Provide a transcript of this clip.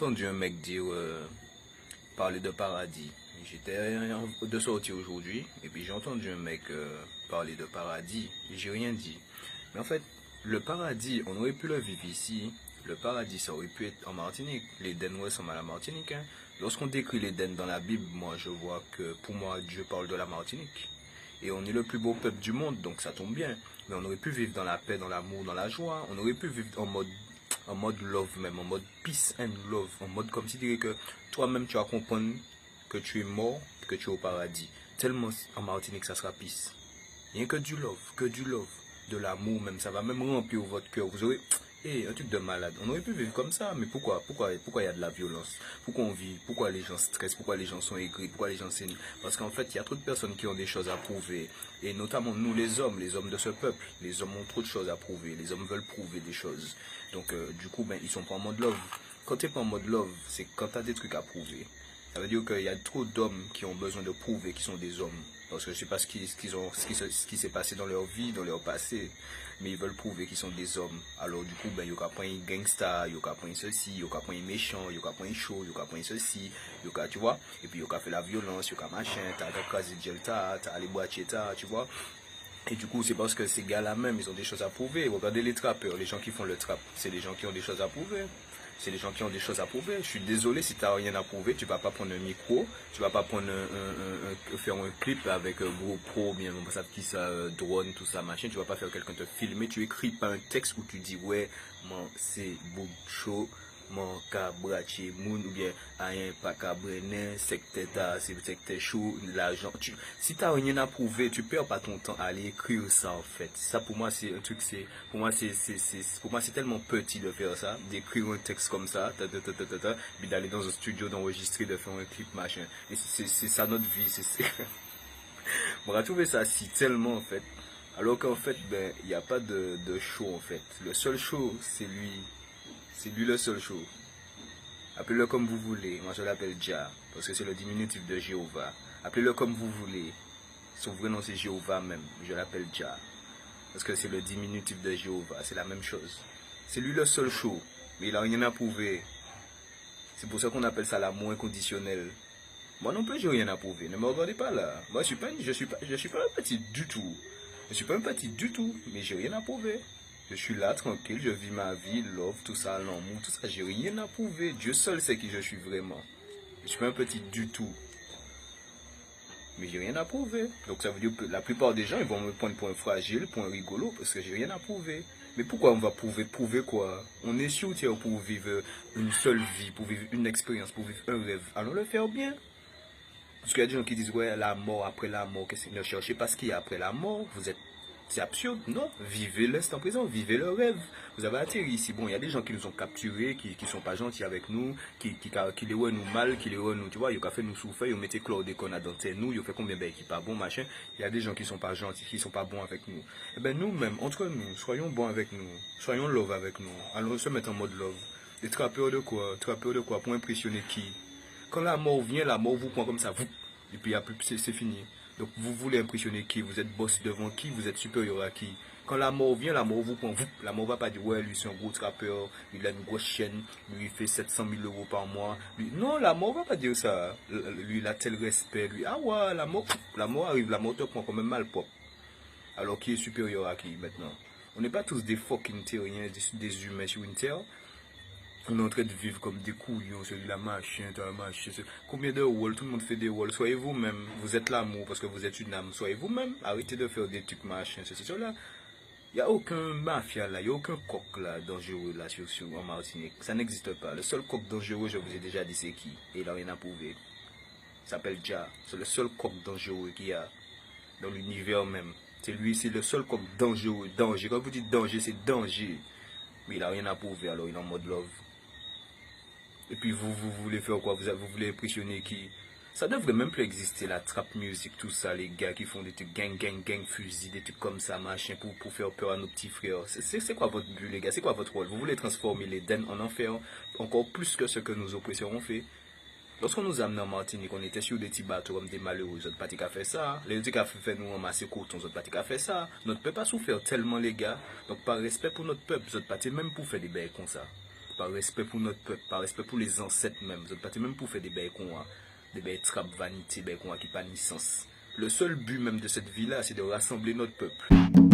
entendu un mec dire parler de paradis. J'étais de sortie aujourd'hui et puis j'ai entendu un mec parler de paradis. J'ai rien dit. Mais en fait, le paradis, on aurait pu le vivre ici. Le paradis, ça aurait pu être en Martinique. L'Éden ressemble à la Martinique. Hein. Lorsqu'on décrit l'Éden dans la Bible, moi je vois que pour moi Dieu parle de la Martinique. Et on est le plus beau peuple du monde, donc ça tombe bien. Mais on aurait pu vivre dans la paix, dans l'amour, dans la joie. On aurait pu vivre en mode love même, en mode peace and love. En mode comme si tu dirais que toi-même tu vas comprendre que tu es mort, que tu es au paradis. Tellement en Martinique ça sera peace. Rien que du love, de l'amour même. Ça va même remplir votre cœur. Vous aurez... un truc de malade. On aurait pu vivre comme ça, mais pourquoi il y a de la violence? Pourquoi on vit? Pourquoi les gens stressent? Pourquoi les gens sont aigris? Pourquoi les gens saignent? Parce qu'en fait, il y a trop de personnes qui ont des choses à prouver. Et notamment nous, les hommes de ce peuple. Les hommes ont trop de choses à prouver. Les hommes veulent prouver des choses. Donc, du coup, ils sont pas en mode love. Quand tu n'es pas en mode love, c'est quand tu as des trucs à prouver. Ça veut dire qu'il y a trop d'hommes qui ont besoin de prouver qu'ils sont des hommes. Parce que je ne sais pas ce qui s'est passé dans leur vie, dans leur passé. Mais ils veulent prouver qu'ils sont des hommes. Alors du coup, il y a pas un gangsta, il y a pas un ceci, il y a pas un méchant, il y a pas un chaud, il y a pas un ceci, il y a, tu vois. Et puis il y a fait la violence, il y a machin, t'as casé de t'as les boîtiers, tu vois. Et du coup, c'est parce que ces gars-là même, ils ont des choses à prouver. Regardez les trappeurs, les gens qui font le trap. C'est des gens qui ont des choses à prouver. C'est des gens qui ont des choses à prouver. Je suis désolé si tu n'as rien à prouver. Tu vas pas prendre un micro. Tu vas pas prendre faire un clip avec GoPro, bien, on sait qui ça, drone, tout ça, machin. Tu vas pas faire quelqu'un te filmer. Tu écris pas un texte où tu dis, ouais, moi, c'est chaud. Mon cabraché moun ou bien rien pas cabrené secteur chaud l'argent si t'as rien à prouver tu perds pas ton temps à aller écrire ça en fait ça pour moi c'est un truc c'est pour moi c'est tellement petit de faire ça d'écrire un texte comme ça puis d'aller dans un studio d'enregistrer de faire un clip machin et c'est ça notre vie on va trouver ça si tellement en fait alors qu'en fait il n'y a pas de show en fait le seul show c'est lui le seul show. Appelez-le comme vous voulez. Moi je l'appelle Jah. Parce que c'est le diminutif de Jéhovah. Appelez-le comme vous voulez. Son vrai nom c'est Jéhovah même. Je l'appelle Jah. Parce que c'est le diminutif de Jéhovah. C'est la même chose. C'est lui le seul show. Mais il n'a rien à prouver. C'est pour ça qu'on appelle ça l'amour inconditionnel. Moi non plus j'ai rien à prouver. Ne me regardez pas là. Moi je suis pas un petit du tout. Je suis pas un petit du tout. Mais j'ai rien à prouver. Je suis là, tranquille, je vis ma vie, love, tout ça, l'amour, tout ça. J'ai rien à prouver. Dieu seul sait qui je suis vraiment. Je suis pas un petit du tout. Mais j'ai rien à prouver. Donc ça veut dire que la plupart des gens, ils vont me prendre pour un fragile, pour un rigolo, parce que j'ai rien à prouver. Mais pourquoi on va prouver? Prouver quoi? On est sur Terre pour vivre une seule vie, pour vivre une expérience, pour vivre un rêve. Allons le faire bien. Parce qu'il y a des gens qui disent, ouais, la mort, après la mort, ne cherchez pas ce qu'il y a après la mort. C'est absurde, non? Vivez l'instant présent, vivez le rêve. Vous avez atterri ici. Bon, il y a des gens qui nous ont capturés, qui sont pas gentils avec nous, qui les voient nous mal, qui les voient nous, tu vois, ils ont fait nous souffrir, ils ont mis chlordécone dans nous, ils ont fait combien qui pas bon, machin. Il y a des gens qui sont pas gentils, qui sont pas bons avec nous. Eh ben, nous-mêmes, entre nous, soyons bons avec nous, soyons love avec nous. Allons se mettre en mode love. Des trappeurs de quoi? Trappeurs de quoi? Pour impressionner qui? Quand la mort vient, la mort vous prend comme ça, vous, et puis c'est fini. Donc vous voulez impressionner qui? Vous êtes boss devant qui? Vous êtes supérieur à qui? Quand la mort vient, la mort vous prend. La mort va pas dire, ouais, lui c'est un gros trappeur, il a une grosse chaîne, lui il fait 700 000 euros par mois. Lui... Non, la mort va pas dire ça. Lui il a tel respect. Lui, ah ouais, la mort arrive, la mort te prend quand même mal propre. Alors qui est supérieur à qui maintenant? On n'est pas tous des fucking terriens, des humains sur une terre. On est en train de vivre comme des couillons, celui-là, machin, machin. Combien de rôles? Tout le monde fait des rôles. Soyez vous-même. Vous êtes l'amour parce que vous êtes une âme. Soyez vous-même. Arrêtez de faire des trucs, machin, ceci, cela. Il n'y a aucun mafia là, il n'y a aucun coq là, dangereux là, en Martinique. Ça n'existe pas. Le seul coq dangereux, je vous ai déjà dit, c'est qui? Et il n'a rien à prouver. Il s'appelle Jah. C'est le seul coq dangereux qu'il y a dans l'univers même. C'est lui, c'est le seul coq dangereux. Danger. Quand vous dites danger, c'est danger. Mais il n'a rien à prouver, alors il est en mode love. Et puis vous voulez faire quoi? Vous voulez impressionner qui? Ça devrait même plus exister, la trap music, tout ça, les gars qui font des trucs gang, fusil, des trucs comme ça, machin, pour faire peur à nos petits frères. C'est quoi votre but, les gars? C'est quoi votre rôle? Vous voulez transformer l'Éden en enfer, encore plus que ce que nos oppresseurs ont fait? Lorsqu'on nous a amenés en Martinique, on était sur des petits bateaux comme des malheureux, autres partis qui a fait ça. Les autres qui a fait nous ramasser coton, autres partis qui a fait ça. Notre peuple a souffert tellement, les gars. Donc par respect pour notre peuple, autres partis même pour faire des bails comme ça. par respect pour notre peuple, par respect pour les ancêtres même. Vous êtes parti même pour faire des bails des bails trap vanité, bails qui pas ni sens. Le seul but même de cette vie-là, c'est de rassembler notre peuple.